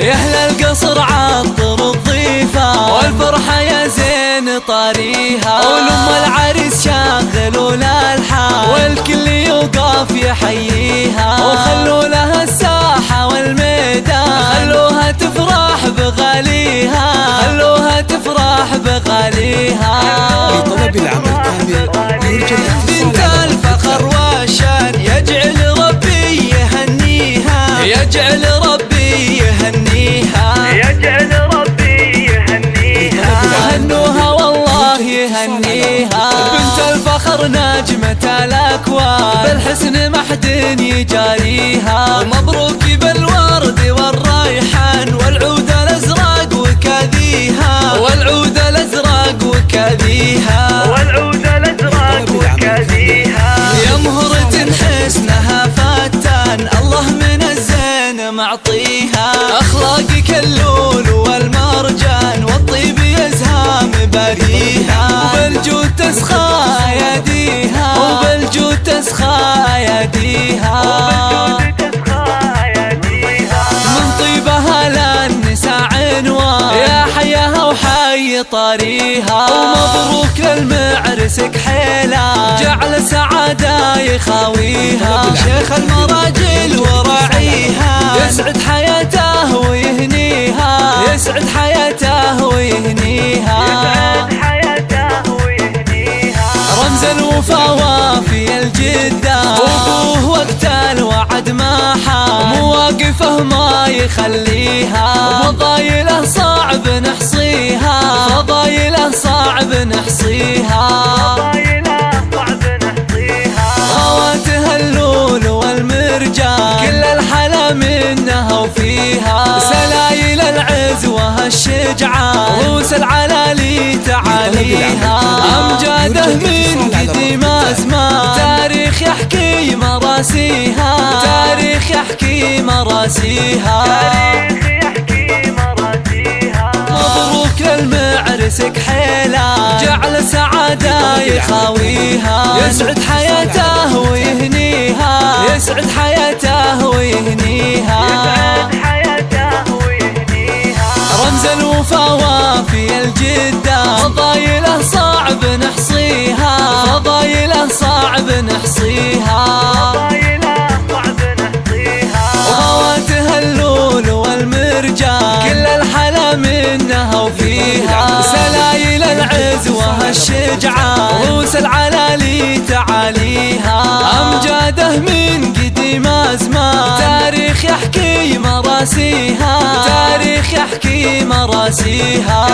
يا أهل القصر عطر الضيفة والفرحة يا زين طاريها، ولم العريس شاغلوا الألحان والكل يوقف يحييها، وخلوا لها الساحة والميدان خلوها تفرح بغاليها، خلوها تفرح بغاليها. لطلب العمل كامل يرجى بنت الفخر والشان يجعل ربي يهنيها، يجعل ربي يهنيها، يجعل ربي يهنيها. هنوها والله يهنيها. بنت الفخر نجمة الأكوان بالحسن ما حد يجاريها، ومبروك بالورد والريحان والعود الأزرق وكذيها، والعود الأزرق وكذيها، والعود الأزرق وكذيها. يا مهرة حسنها فتان الله من الزين معطيها، أخلاقك اللول والمرجان والطيب يزهى مباديها، وبالجود تسخى يديها، وبالجود تسخى يديها، من طيبها للنساء عنوان يا حياها وحي طريها، ومبروك للمعرس كحيلة جعل سعادة يخاويها، شيخ المراجل وراعيها يسعد حياته ويهنيها، يسعد حياته ويهنيها، يسعد حياته ويهنيها. رمز الوفا وافي الجدة وابوه وقت الوعد ما حان، مواقفه ما يخليها، فضايله صعب نحصيها، فضايله صعب نحصيها، فضايله صعب نحصيها. خواتها اللول والمرجان كل الحلا منها وفيها، سلايل العز وهالشجعان روس العلالي تعاليها، أمجاده من قديم أزمان تاريخ يحكي مراسيها، تاريخ يحكي مراسيها، تاريخ يحكي مراسيها. مبروك للمعرس كحيلة جعل سعادة يخاويها، يسعد حياته ويهنيها، يسعد حياته ويهنيها، يسعد حياته ويهنيها. رمز الوفا وافي الجدة فضايله صعب نحصيها، فضايله صعب نحصيها، فضايله صعب نحصيها. وخواتها اللول والمرجان كل الحلا منها وفيها، سلايل العز وهالشجعان روس العلالي تعاليها، أمجاده من قديم أزمان تاريخ يحكي مراسيها، تاريخ يحكي مراسيها.